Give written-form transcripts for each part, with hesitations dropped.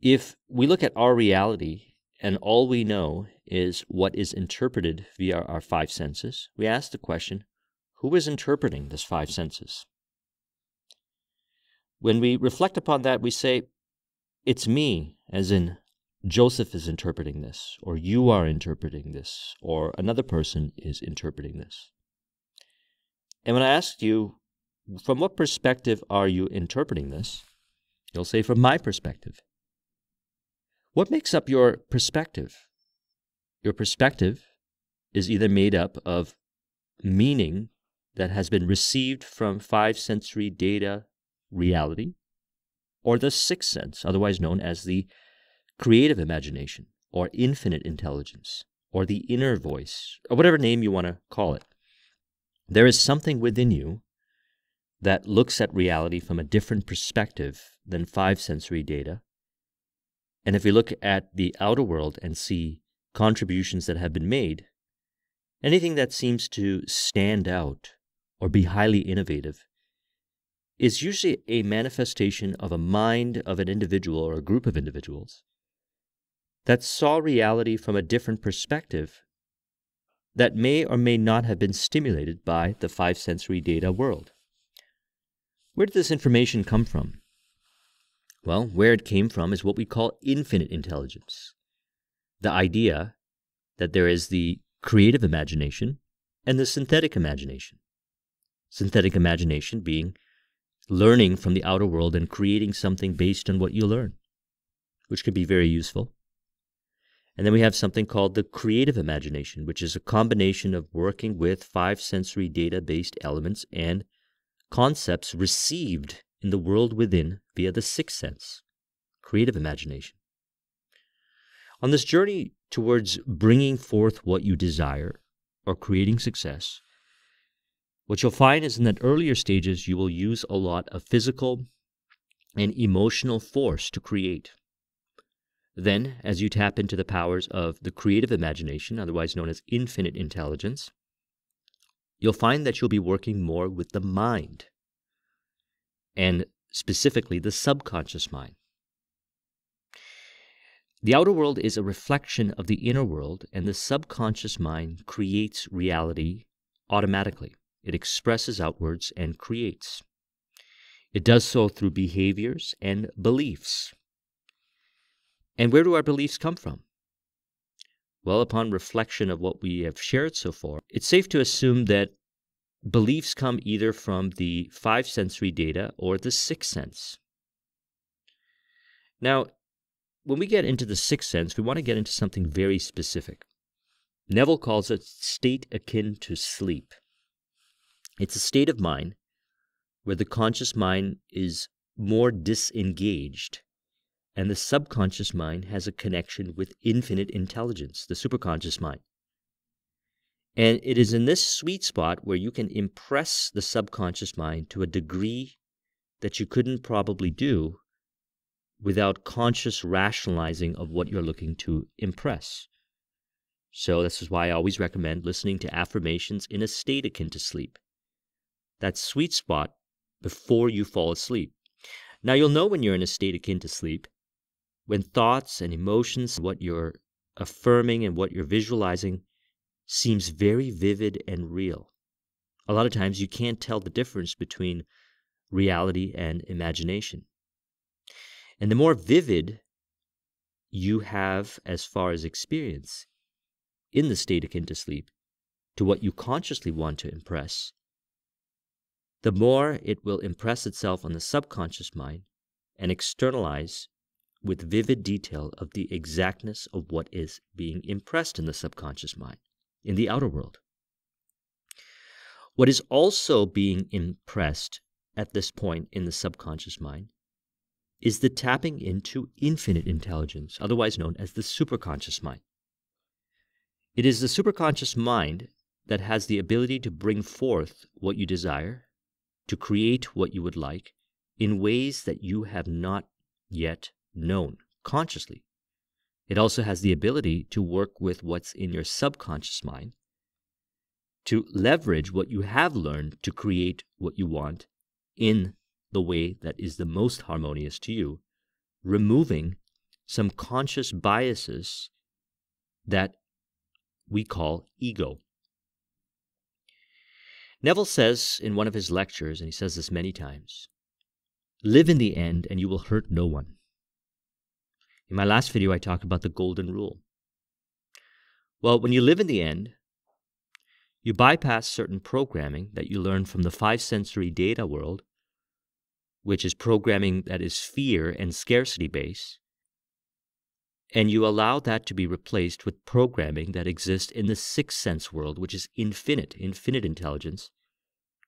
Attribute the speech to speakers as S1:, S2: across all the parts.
S1: If we look at our reality and all we know is what is interpreted via our five senses, we ask the question, who is interpreting this five senses? When we reflect upon that, we say, it's me, as in Joseph is interpreting this, or you are interpreting this, or another person is interpreting this. And when I ask you, from what perspective are you interpreting this? You'll say, from my perspective. What makes up your perspective? Your perspective is either made up of meaning that has been received from five sensory data reality, or the sixth sense, otherwise known as the creative imagination, or infinite intelligence, or the inner voice, or whatever name you want to call it. There is something within you that looks at reality from a different perspective than five sensory data. And if we look at the outer world and see contributions that have been made, anything that seems to stand out or be highly innovative is usually a manifestation of a mind of an individual or a group of individuals that saw reality from a different perspective that may or may not have been stimulated by the five sensory data world. Where did this information come from? Well, where it came from is what we call infinite intelligence. The idea that there is the creative imagination and the synthetic imagination. Synthetic imagination being learning from the outer world and creating something based on what you learn, which can be very useful. And then we have something called the creative imagination, which is a combination of working with five sensory data-based elements and concepts received in the world within via the sixth sense, creative imagination. On this journey towards bringing forth what you desire or creating success, what you'll find is in that earlier stages, you will use a lot of physical and emotional force to create. Then, as you tap into the powers of the creative imagination, otherwise known as infinite intelligence, you'll find that you'll be working more with the mind, and specifically the subconscious mind. The outer world is a reflection of the inner world, and the subconscious mind creates reality automatically. It expresses outwards and creates. It does so through behaviors and beliefs. And where do our beliefs come from? Well, upon reflection of what we have shared so far, it's safe to assume that beliefs come either from the five sensory data or the sixth sense. Now, when we get into the sixth sense, we want to get into something very specific. Neville calls it state akin to sleep. It's a state of mind where the conscious mind is more disengaged and the subconscious mind has a connection with infinite intelligence, the superconscious mind. And it is in this sweet spot where you can impress the subconscious mind to a degree that you couldn't probably do without conscious rationalizing of what you're looking to impress. So this is why I always recommend listening to affirmations in a state akin to sleep. That sweet spot before you fall asleep. Now you'll know when you're in a state akin to sleep, when thoughts and emotions, what you're affirming and what you're visualizing seems very vivid and real. A lot of times you can't tell the difference between reality and imagination. And the more vivid you have as far as experience in the state akin to sleep to what you consciously want to impress, the more it will impress itself on the subconscious mind and externalize with vivid detail of the exactness of what is being impressed in the subconscious mind, in the outer world. What is also being impressed at this point in the subconscious mind is the tapping into infinite intelligence, otherwise known as the superconscious mind. It is the superconscious mind that has the ability to bring forth what you desire, to create what you would like, in ways that you have not yet known consciously. It also has the ability to work with what's in your subconscious mind, to leverage what you have learned to create what you want in the way that is the most harmonious to you, removing some conscious biases that we call ego. Neville says in one of his lectures, and he says this many times, live in the end and you will hurt no one. In my last video, I talked about the golden rule. Well, when you live in the end, you bypass certain programming that you learn from the five sensory data world, which is programming that is fear and scarcity based, and you allow that to be replaced with programming that exists in the sixth sense world, which is infinite intelligence,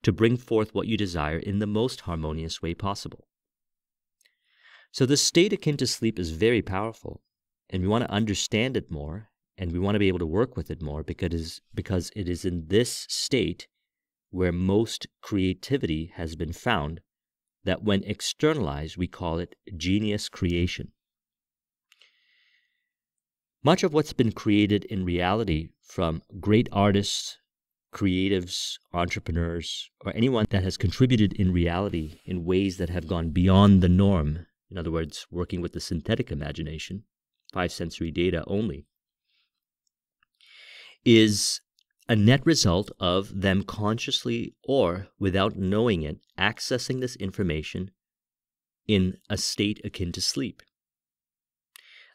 S1: to bring forth what you desire in the most harmonious way possible. So this state akin to sleep is very powerful, and we want to understand it more, and we want to be able to work with it more because it is in this state where most creativity has been found, that when externalized, we call it genius creation. Much of what's been created in reality from great artists, creatives, entrepreneurs, or anyone that has contributed in reality in ways that have gone beyond the norm, in other words, working with the synthetic imagination, five sensory data only, is a net result of them consciously or without knowing it, accessing this information in a state akin to sleep.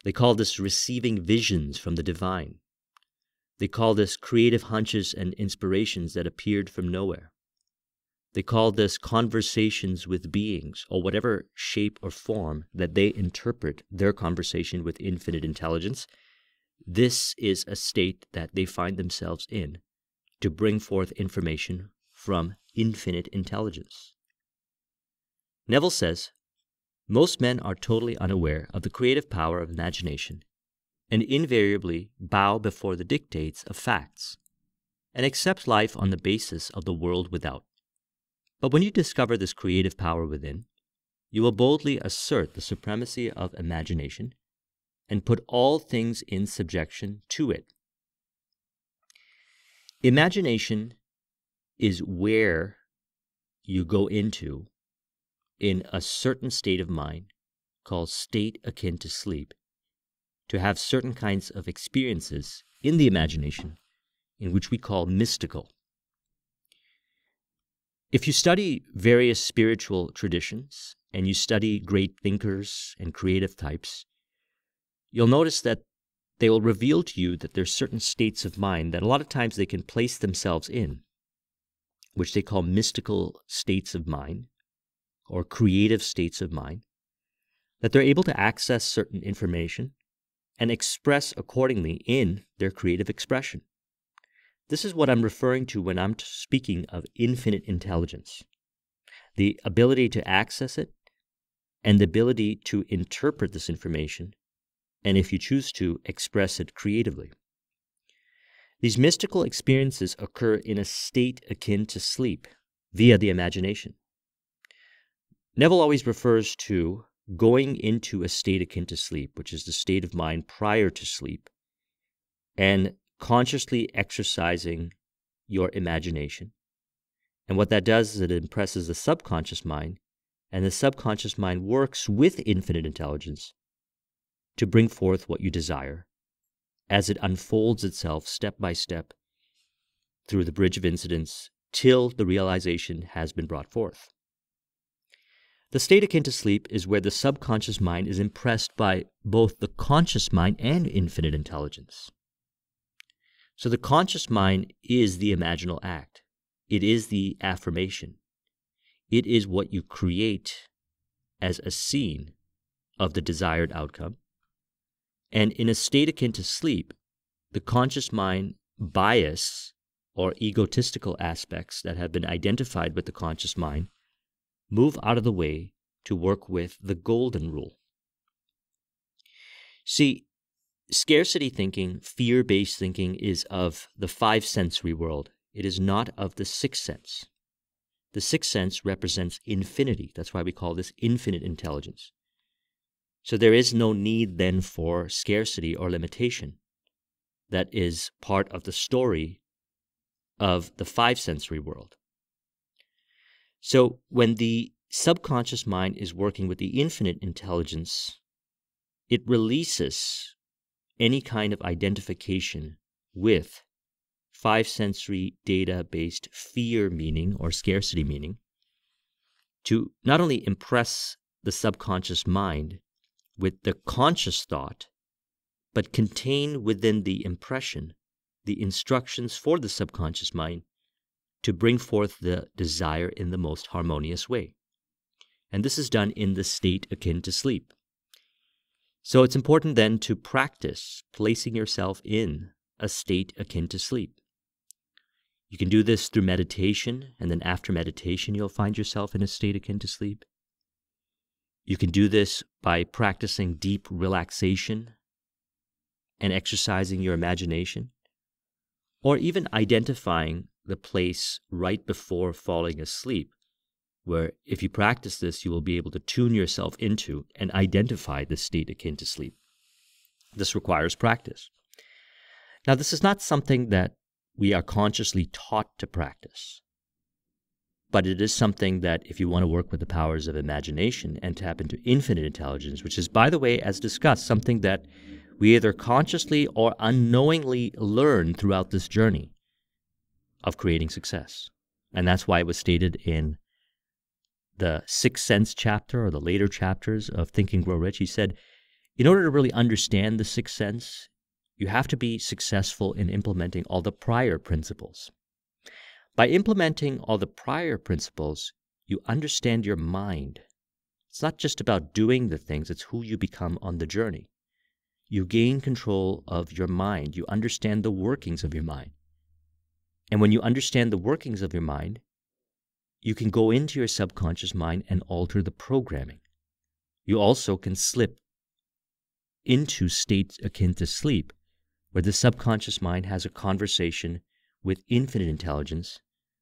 S1: They call this receiving visions from the divine. They call this creative hunches and inspirations that appeared from nowhere. They call this conversations with beings, or whatever shape or form that they interpret their conversation with infinite intelligence. This is a state that they find themselves in to bring forth information from infinite intelligence. Neville says, most men are totally unaware of the creative power of imagination and invariably bow before the dictates of facts and accept life on the basis of the world without. But when you discover this creative power within, you will boldly assert the supremacy of imagination and put all things in subjection to it. Imagination is where you go into in a certain state of mind called state akin to sleep to have certain kinds of experiences in the imagination in which we call mystical. If you study various spiritual traditions and you study great thinkers and creative types, you'll notice that they will reveal to you that there's certain states of mind that a lot of times they can place themselves in, which they call mystical states of mind or creative states of mind, that they're able to access certain information and express accordingly in their creative expression. This is what I'm referring to when I'm speaking of infinite intelligence, the ability to access it and the ability to interpret this information, and if you choose to, express it creatively. These mystical experiences occur in a state akin to sleep via the imagination. Neville always refers to going into a state akin to sleep, which is the state of mind prior to sleep, and consciously exercising your imagination. And what that does is it impresses the subconscious mind, and the subconscious mind works with infinite intelligence to bring forth what you desire as it unfolds itself step by step through the bridge of incidents till the realization has been brought forth. The state akin to sleep is where the subconscious mind is impressed by both the conscious mind and infinite intelligence. So the conscious mind is the imaginal act. It is the affirmation. It is what you create as a scene of the desired outcome. And in a state akin to sleep, the conscious mind bias or egotistical aspects that have been identified with the conscious mind move out of the way to work with the golden rule. See, scarcity thinking, fear-based thinking is of the five sensory world. It is not of the sixth sense. The sixth sense represents infinity. That's why we call this infinite intelligence. So there is no need then for scarcity or limitation. That is part of the story of the five sensory world. So when the subconscious mind is working with the infinite intelligence it releases any kind of identification with five sensory data-based fear meaning or scarcity meaning to not only impress the subconscious mind with the conscious thought, but contain within the impression the instructions for the subconscious mind to bring forth the desire in the most harmonious way. And this is done in the state akin to sleep. So it's important then to practice placing yourself in a state akin to sleep. You can do this through meditation, and then after meditation, you'll find yourself in a state akin to sleep. You can do this by practicing deep relaxation and exercising your imagination, or even identifying the place right before falling asleep, where if you practice this, you will be able to tune yourself into and identify the state akin to sleep. This requires practice. Now, this is not something that we are consciously taught to practice, but it is something that if you want to work with the powers of imagination and tap into infinite intelligence, which is, by the way, as discussed, something that we either consciously or unknowingly learn throughout this journey of creating success. And that's why it was stated in the Sixth Sense chapter or the later chapters of Think and Grow Rich. He said, in order to really understand the Sixth Sense, you have to be successful in implementing all the prior principles. By implementing all the prior principles, you understand your mind. It's not just about doing the things, it's who you become on the journey. You gain control of your mind. You understand the workings of your mind. And when you understand the workings of your mind, you can go into your subconscious mind and alter the programming. You also can slip into states akin to sleep, where the subconscious mind has a conversation with infinite intelligence,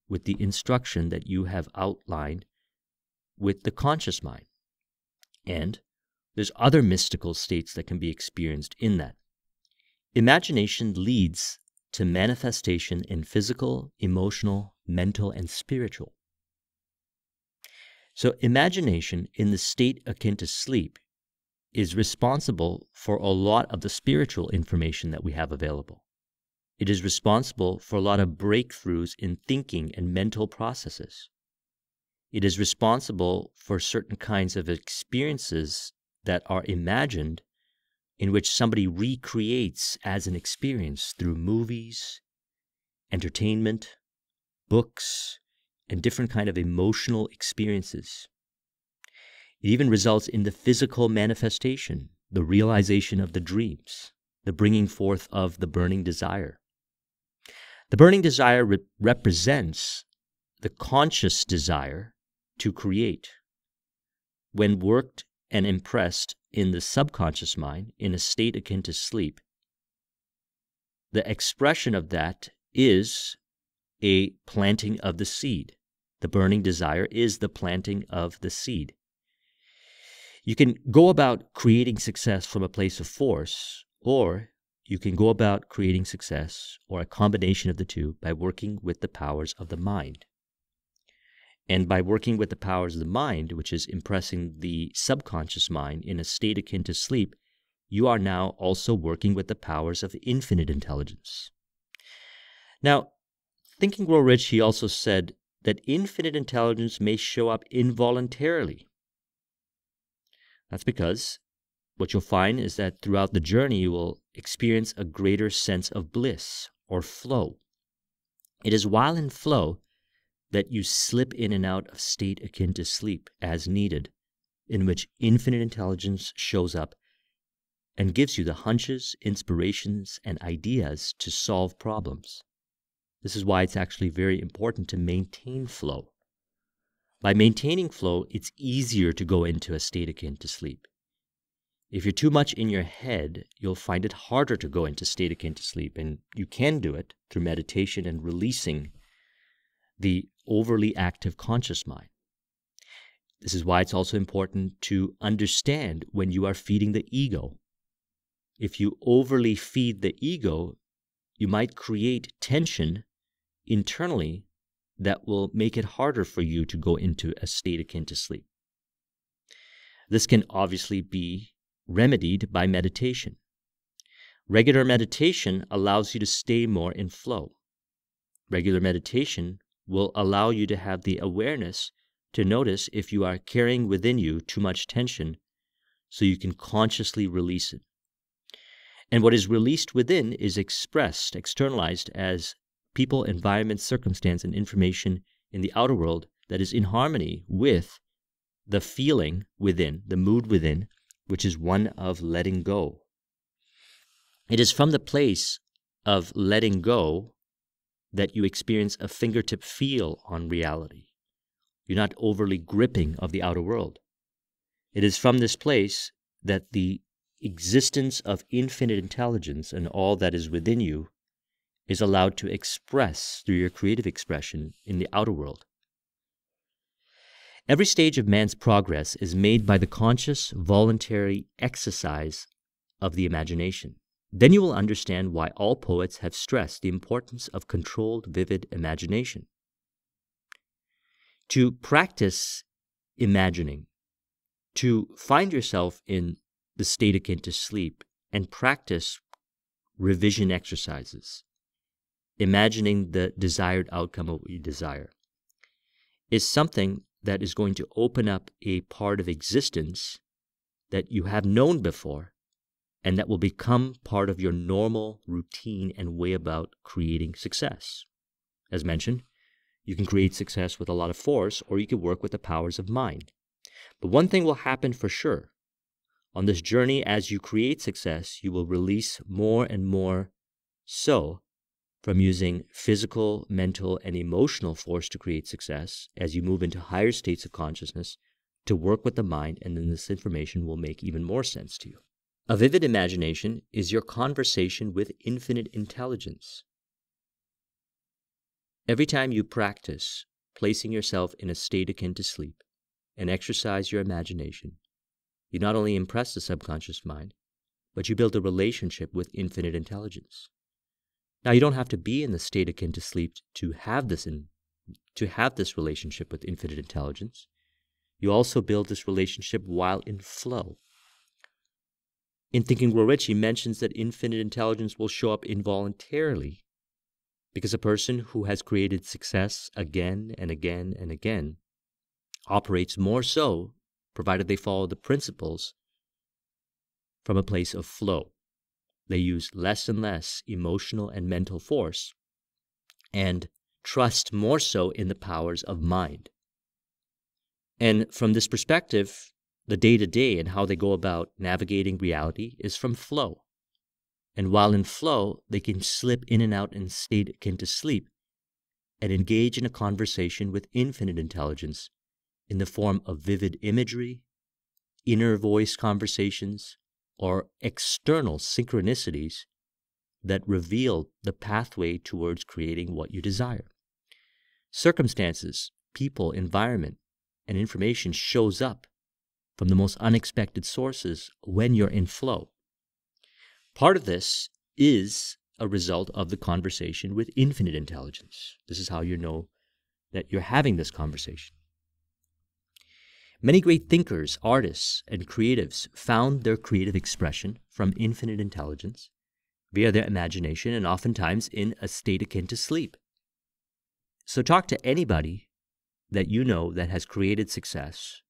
S1: with the instruction that you have outlined with the conscious mind. And there's other mystical states that can be experienced in that. Imagination leads to manifestation in physical, emotional, mental, and spiritual. So imagination in the state akin to sleep is responsible for a lot of the spiritual information that we have available. It is responsible for a lot of breakthroughs in thinking and mental processes. It is responsible for certain kinds of experiences that are imagined, in which somebody recreates as an experience through movies, entertainment, books, and different kind of emotional experiences. It even results in the physical manifestation, the realization of the dreams, the bringing forth of the burning desire. The burning desire represents the conscious desire to create. When worked and impressed in the subconscious mind in a state akin to sleep, the expression of that is a planting of the seed. The burning desire is the planting of the seed. You can go about creating success from a place of force, or you can go about creating success, or a combination of the two, by working with the powers of the mind. And by working with the powers of the mind, which is impressing the subconscious mind in a state akin to sleep, you are now also working with the powers of infinite intelligence. Now, Think and Grow Rich, he also said that infinite intelligence may show up involuntarily. That's because what you'll find is that throughout the journey, you will experience a greater sense of bliss or flow. It is while in flow that you slip in and out of state akin to sleep as needed, in which infinite intelligence shows up and gives you the hunches, inspirations, and ideas to solve problems. This is why it's actually very important to maintain flow. By maintaining flow, it's easier to go into a state akin to sleep. If you're too much in your head, you'll find it harder to go into state akin to sleep, and you can do it through meditation and releasing the overly active conscious mind. This is why it's also important to understand when you are feeding the ego. If you overly feed the ego, you might create tension internally that will make it harder for you to go into a state akin to sleep. This can obviously be remedied by meditation. Regular meditation allows you to stay more in flow. Regular meditation will allow you to have the awareness to notice if you are carrying within you too much tension so you can consciously release it. And what is released within is expressed, externalized as people, environment, circumstance, and information in the outer world that is in harmony with the feeling within, the mood within, which is one of letting go. It is from the place of letting go that you experience a fingertip feel on reality. You're not overly gripping of the outer world. It is from this place that the existence of infinite intelligence and all that is within you is allowed to express through your creative expression in the outer world. Every stage of man's progress is made by the conscious, voluntary exercise of the imagination. Then you will understand why all poets have stressed the importance of controlled, vivid imagination. To practice imagining, to find yourself in the state akin to sleep and practice revision exercises, imagining the desired outcome of what you desire, is something that is going to open up a part of existence that you have known before and that will become part of your normal routine and way about creating success. As mentioned, you can create success with a lot of force, or you can work with the powers of mind. But one thing will happen for sure. On this journey, as you create success, you will release more and more so from using physical, mental, and emotional force to create success as you move into higher states of consciousness to work with the mind, and then this information will make even more sense to you. A vivid imagination is your conversation with infinite intelligence. Every time you practice placing yourself in a state akin to sleep and exercise your imagination, you not only impress the subconscious mind, but you build a relationship with infinite intelligence. Now, you don't have to be in the state akin to sleep to have this relationship with infinite intelligence. You also build this relationship while in flow. In Thinking Grow Rich, he mentions that infinite intelligence will show up involuntarily because a person who has created success again and again and again operates more so, provided they follow the principles, from a place of flow. They use less and less emotional and mental force and trust more so in the powers of mind. And from this perspective, the day-to-day and how they go about navigating reality is from flow. And while in flow, they can slip in and out in state akin to sleep and engage in a conversation with infinite intelligence in the form of vivid imagery, inner voice conversations, or external synchronicities that reveal the pathway towards creating what you desire. Circumstances, people, environment, and information shows up from the most unexpected sources when you're in flow. Part of this is a result of the conversation with infinite intelligence. This is how you know that you're having this conversation. Many great thinkers, artists, and creatives found their creative expression from infinite intelligence via their imagination and oftentimes in a state akin to sleep. So talk to anybody that you know that has created success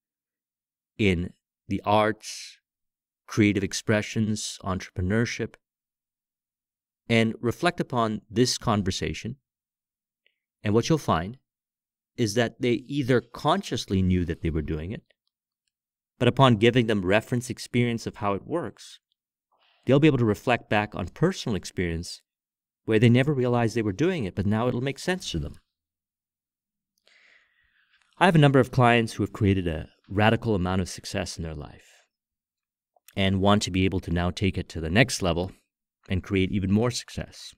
S1: in the arts, creative expressions, entrepreneurship, and reflect upon this conversation. And what you'll find is that they either consciously knew that they were doing it, but upon giving them reference experience of how it works, they'll be able to reflect back on personal experience where they never realized they were doing it, but now it'll make sense to them. I have a number of clients who have created a radical amount of success in their life and want to be able to now take it to the next level and create even more success.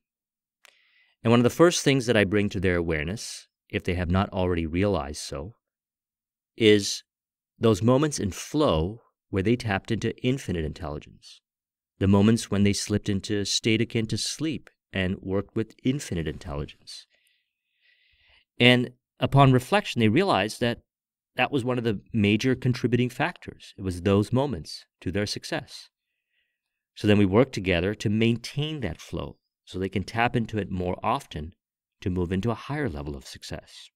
S1: And one of the first things that I bring to their awareness, if they have not already realized so, is those moments in flow where they tapped into infinite intelligence, the moments when they slipped into a state akin to sleep and worked with infinite intelligence. And upon reflection, they realized that that was one of the major contributing factors. It was those moments to their success. So then we work together to maintain that flow so they can tap into it more often to move into a higher level of success.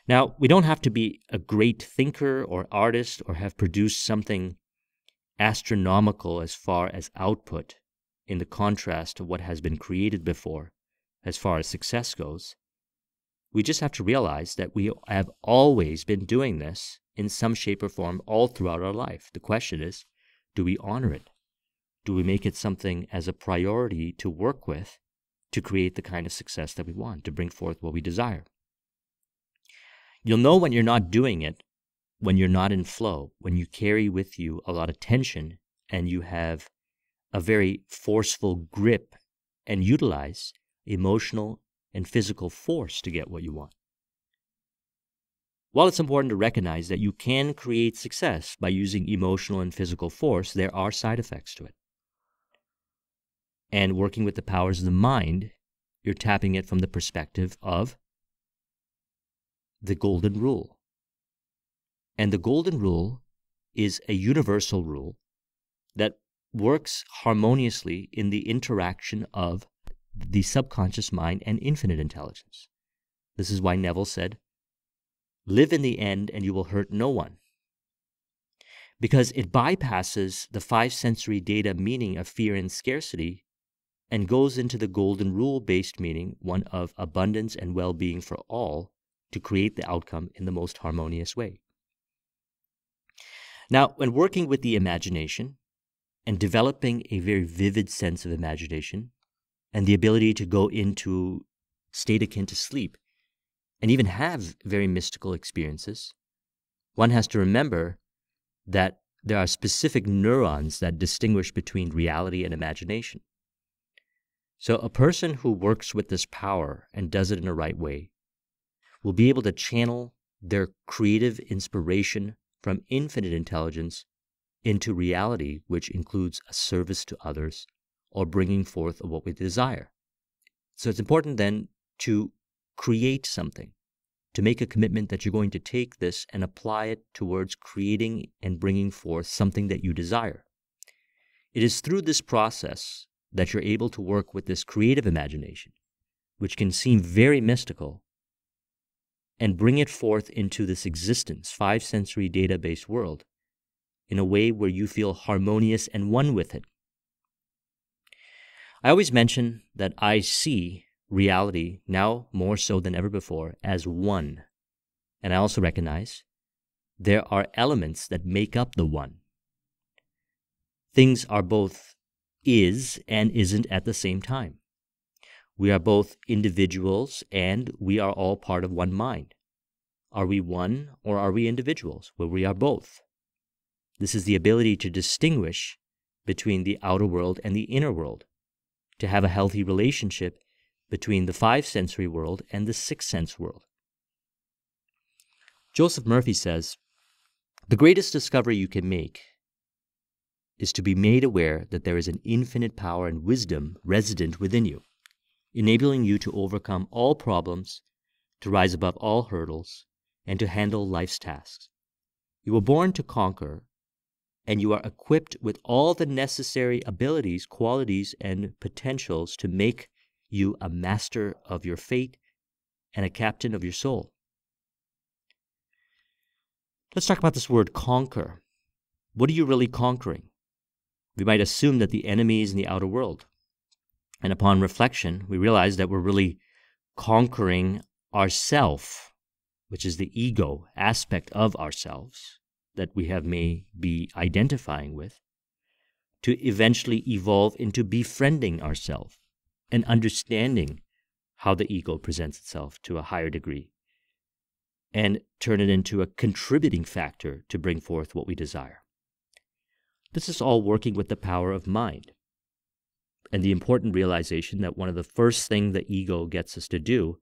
S1: Now, we don't have to be a great thinker or artist or have produced something astronomical as far as output in the contrast to what has been created before as far as success goes. We just have to realize that we have always been doing this in some shape or form all throughout our life. The question is, do we honor it? Do we make it something as a priority to work with to create the kind of success that we want, to bring forth what we desire? You'll know when you're not doing it, when you're not in flow, when you carry with you a lot of tension and you have a very forceful grip and utilize emotional and physical force to get what you want. While it's important to recognize that you can create success by using emotional and physical force, there are side effects to it. And working with the powers of the mind, you're tapping it from the perspective of the golden rule. And the golden rule is a universal rule that works harmoniously in the interaction of the subconscious mind and infinite intelligence. This is why Neville said, "Live in the end and you will hurt no one." Because it bypasses the five sensory data meaning of fear and scarcity and goes into the golden rule-based meaning, one of abundance and well-being for all, to create the outcome in the most harmonious way. Now, when working with the imagination and developing a very vivid sense of imagination and the ability to go into state akin to sleep and even have very mystical experiences, one has to remember that there are specific neurons that distinguish between reality and imagination. So a person who works with this power and does it in the right way will be able to channel their creative inspiration from infinite intelligence into reality, which includes a service to others or bringing forth of what we desire. So it's important then to create something, to make a commitment that you're going to take this and apply it towards creating and bringing forth something that you desire. It is through this process that you're able to work with this creative imagination, which can seem very mystical, and bring it forth into this existence, five sensory data-based world, in a way where you feel harmonious and one with it. I always mention that I see reality, now more so than ever before, as one. And I also recognize there are elements that make up the one. Things are both is and isn't at the same time. We are both individuals and we are all part of one mind. Are we one or are we individuals? Well, we are both. This is the ability to distinguish between the outer world and the inner world, to have a healthy relationship between the five sensory world and the sixth sense world. Joseph Murphy says, "The greatest discovery you can make is to be made aware that there is an infinite power and wisdom resident within you, enabling you to overcome all problems, to rise above all hurdles, and to handle life's tasks. You were born to conquer, and you are equipped with all the necessary abilities, qualities, and potentials to make you a master of your fate and a captain of your soul." Let's talk about this word conquer. What are you really conquering? We might assume that the enemy is in the outer world. And upon reflection, we realize that we're really conquering ourself, which is the ego aspect of ourselves that we may be identifying with, to eventually evolve into befriending ourselves and understanding how the ego presents itself to a higher degree and turn it into a contributing factor to bring forth what we desire. This is all working with the power of mind and the important realization that one of the first things the ego gets us to do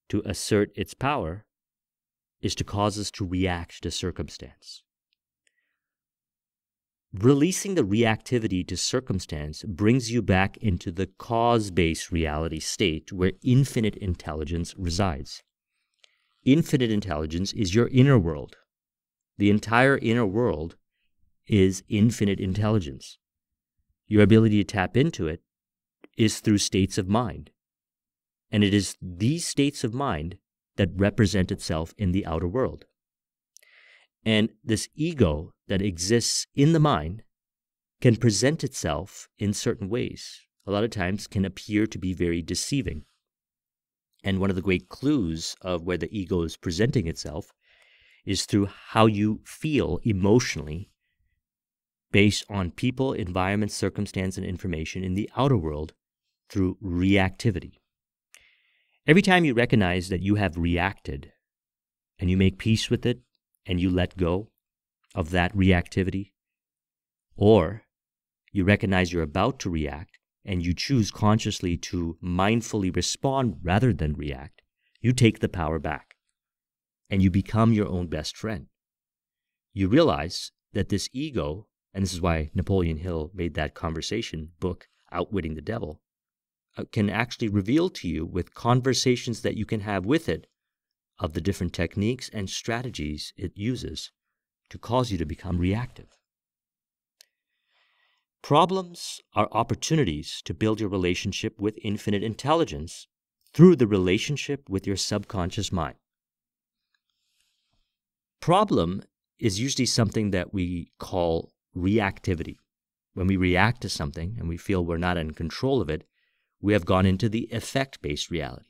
S1: to assert its power is to cause us to react to circumstance. Releasing the reactivity to circumstance brings you back into the cause-based reality state where infinite intelligence resides. infinite intelligence is your inner world. The entire inner world is infinite intelligence. Your ability to tap into it is through states of mind. And it is these states of mind that represent itself in the outer world. And this ego that exists in the mind can present itself in certain ways. A lot of times can appear to be very deceiving. And one of the great clues of where the ego is presenting itself is through how you feel emotionally based on people, environment, circumstance, and information in the outer world through reactivity. Every time you recognize that you have reacted and you make peace with it and you let go of that reactivity, or you recognize you're about to react and you choose consciously to mindfully respond rather than react, you take the power back and you become your own best friend. You realize that this ego, and this is why Napoleon Hill made that conversation book, Outwitting the Devil, can actually reveal to you with conversations that you can have with it of the different techniques and strategies it uses to cause you to become reactive. Problems are opportunities to build your relationship with infinite intelligence through the relationship with your subconscious mind. Problem is usually something that we call reactivity. When we react to something and we feel we're not in control of it, we have gone into the effect-based reality.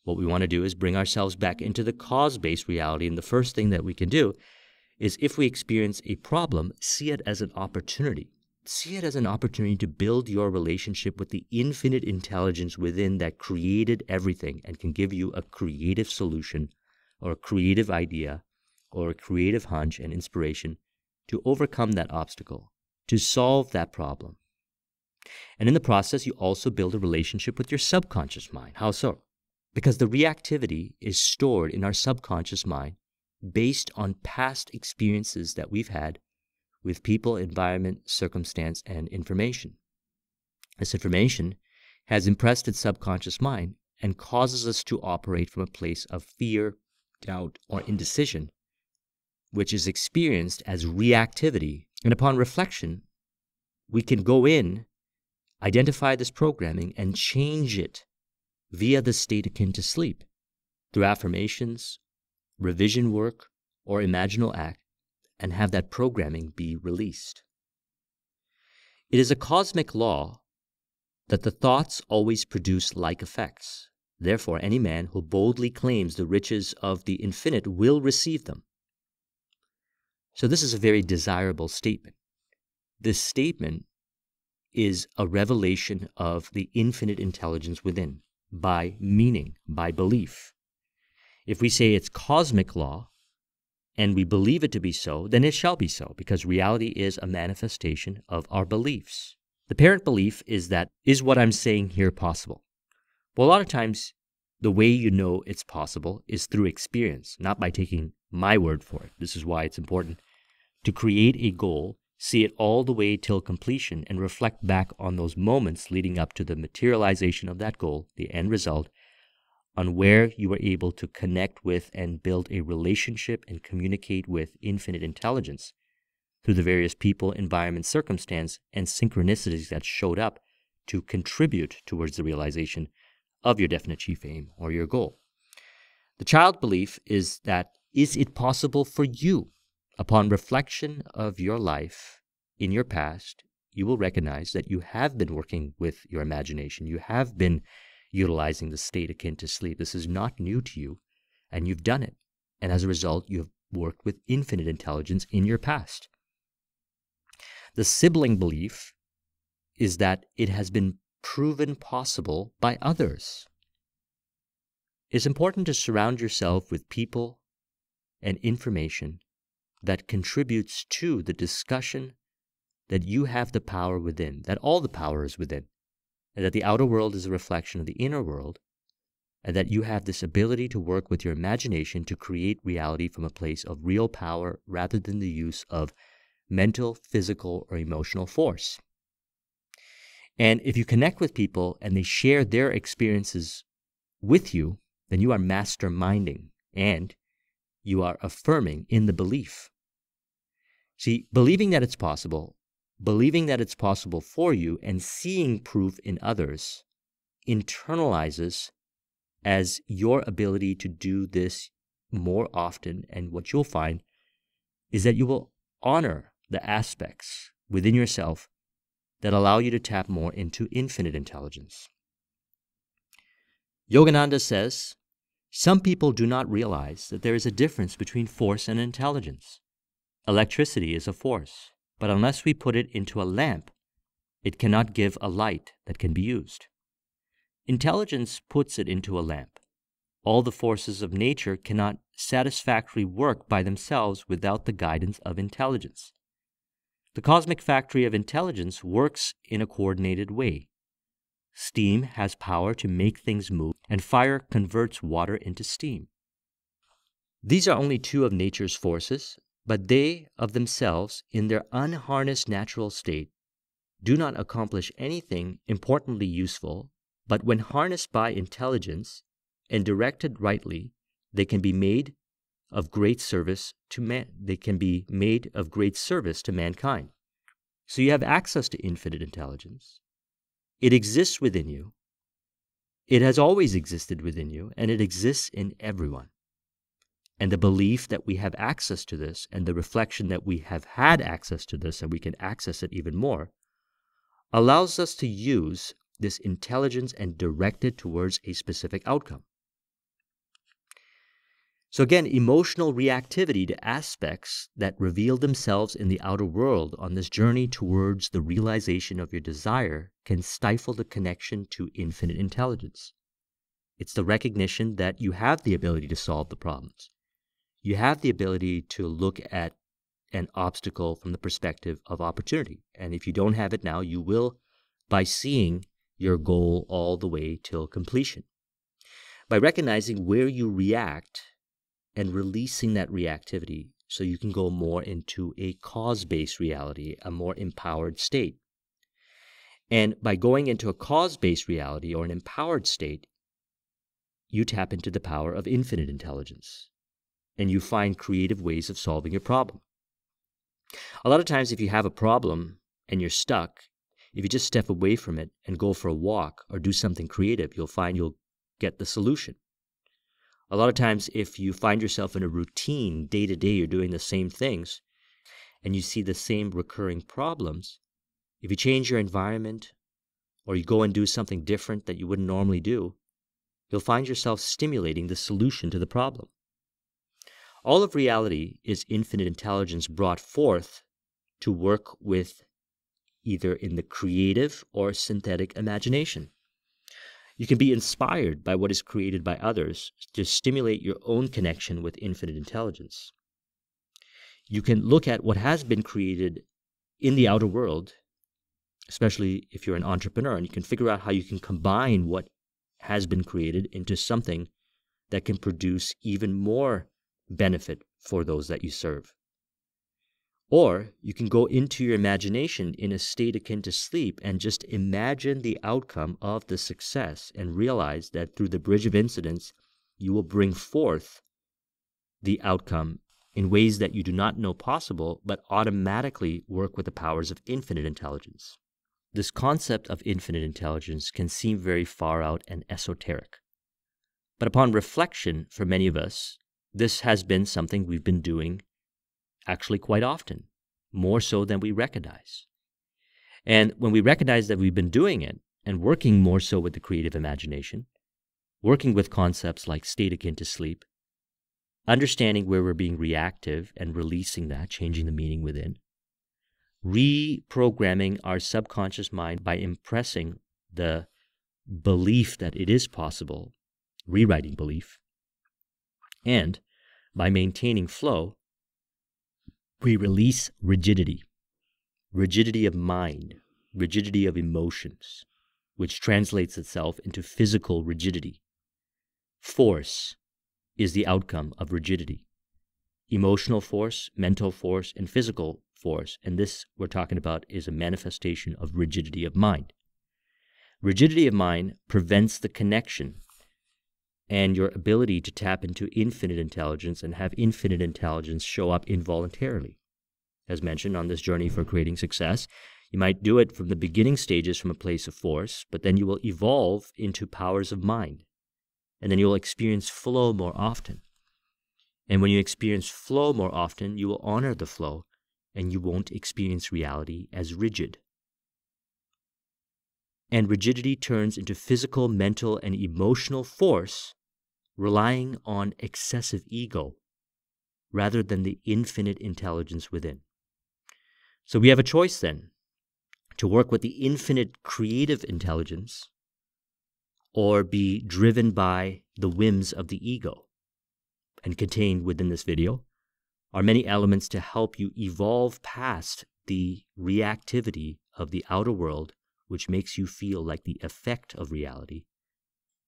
S1: What we want to do is bring ourselves back into the cause-based reality, and the first thing that we can do is, if we experience a problem, see it as an opportunity. See it as an opportunity to build your relationship with the infinite intelligence within that created everything and can give you a creative solution or a creative idea or a creative hunch and inspiration to overcome that obstacle, to solve that problem. And in the process, you also build a relationship with your subconscious mind. How so? Because the reactivity is stored in our subconscious mind based on past experiences that we've had with people, environment, circumstance, and information. This information has impressed its subconscious mind and causes us to operate from a place of fear, doubt, or indecision, which is experienced as reactivity. And upon reflection, we can go in, identify this programming, and change it via the state akin to sleep through affirmations, revision work, or imaginal act, and have that programming be released. It is a cosmic law that the thoughts always produce like effects. Therefore, any man who boldly claims the riches of the infinite will receive them. So this is a very desirable statement. This statement is a revelation of the infinite intelligence within, by meaning, by belief. If we say it's cosmic law, and we believe it to be so, then it shall be so, because reality is a manifestation of our beliefs. The parent belief is that, is what I'm saying here possible? Well, a lot of times, the way you know it's possible is through experience, not by taking my word for it. This is why it's important to create a goal, see it all the way till completion, and reflect back on those moments leading up to the materialization of that goal, the end result, on where you were able to connect with and build a relationship and communicate with infinite intelligence through the various people, environment, circumstance, and synchronicities that showed up to contribute towards the realization of your definite chief aim or your goal. The child belief is that, is it possible for you? Upon reflection of your life in your past, you will recognize that you have been working with your imagination. You have been utilizing the state akin to sleep. This is not new to you, and you've done it. And as a result, you have worked with infinite intelligence in your past. The sibling belief is that it has been proven possible by others. It's important to surround yourself with people and information that contributes to the discussion that you have the power within, that all the power is within, and that the outer world is a reflection of the inner world, and that you have this ability to work with your imagination to create reality from a place of real power rather than the use of mental, physical, or emotional force. And if you connect with people and they share their experiences with you, then you are masterminding and you are affirming in the belief. See, believing that it's possible for you, and seeing proof in others internalizes as your ability to do this more often. And what you'll find is that you will honor the aspects within yourself that allow you to tap more into infinite intelligence. Yogananda says, some people do not realize that there is a difference between force and intelligence. Electricity is a force, but unless we put it into a lamp, it cannot give a light that can be used. Intelligence puts it into a lamp. All the forces of nature cannot satisfactorily work by themselves without the guidance of intelligence. The cosmic factory of intelligence works in a coordinated way. Steam has power to make things move, and fire converts water into steam. These are only two of nature's forces, but they of themselves, in their unharnessed natural state, do not accomplish anything importantly useful, but when harnessed by intelligence and directed rightly, they can be made of great service to man. They can be made of great service to mankind. So you have access to infinite intelligence. It exists within you. It has always existed within you, and it exists in everyone. And the belief that we have access to this, and the reflection that we have had access to this, and we can access it even more, allows us to use this intelligence and direct it towards a specific outcome. So again, emotional reactivity to aspects that reveal themselves in the outer world on this journey towards the realization of your desire can stifle the connection to infinite intelligence. It's the recognition that you have the ability to solve the problems. You have the ability to look at an obstacle from the perspective of opportunity. And if you don't have it now, you will by seeing your goal all the way till completion. By recognizing where you react and releasing that reactivity so you can go more into a cause-based reality, a more empowered state. And by going into a cause-based reality or an empowered state, you tap into the power of infinite intelligence, and you find creative ways of solving your problem. A lot of times if you have a problem and you're stuck, if you just step away from it and go for a walk or do something creative, you'll find you'll get the solution. A lot of times if you find yourself in a routine, day to day, you're doing the same things, and you see the same recurring problems, if you change your environment or you go and do something different that you wouldn't normally do, you'll find yourself stimulating the solution to the problem. All of reality is infinite intelligence brought forth to work with either in the creative or synthetic imagination. You can be inspired by what is created by others to stimulate your own connection with infinite intelligence. You can look at what has been created in the outer world, especially if you're an entrepreneur, and you can figure out how you can combine what has been created into something that can produce even more benefit for those that you serve. Or you can go into your imagination in a state akin to sleep and just imagine the outcome of the success and realize that through the bridge of incidents, you will bring forth the outcome in ways that you do not know possible, but automatically work with the powers of infinite intelligence. This concept of infinite intelligence can seem very far out and esoteric. But upon reflection, for many of us, this has been something we've been doing actually quite often, more so than we recognize. And when we recognize that we've been doing it and working more so with the creative imagination, working with concepts like state akin to sleep, understanding where we're being reactive and releasing that, changing the meaning within, reprogramming our subconscious mind by impressing the belief that it is possible, rewriting belief, and by maintaining flow, we release rigidity of mind, rigidity of emotions, which translates itself into physical rigidity. Force is the outcome of rigidity. Emotional force, mental force, and physical force, and this we're talking about is a manifestation of rigidity of mind. Rigidity of mind prevents the connection and your ability to tap into infinite intelligence and have infinite intelligence show up involuntarily. As mentioned, on this journey for creating success, you might do it from the beginning stages from a place of force, but then you will evolve into powers of mind. And then you will experience flow more often. And when you experience flow more often, you will honor the flow, and you won't experience reality as rigid. And rigidity turns into physical, mental, and emotional force, relying on excessive ego rather than the infinite intelligence within. So we have a choice then to work with the infinite creative intelligence or be driven by the whims of the ego. And contained within this video are many elements to help you evolve past the reactivity of the outer world, which makes you feel like the effect of reality,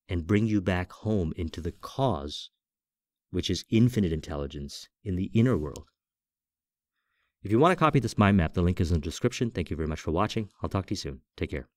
S1: and bring you back home into the cause, which is infinite intelligence in the inner world. If you want to copy this mind map, the link is in the description. Thank you very much for watching. I'll talk to you soon. Take care.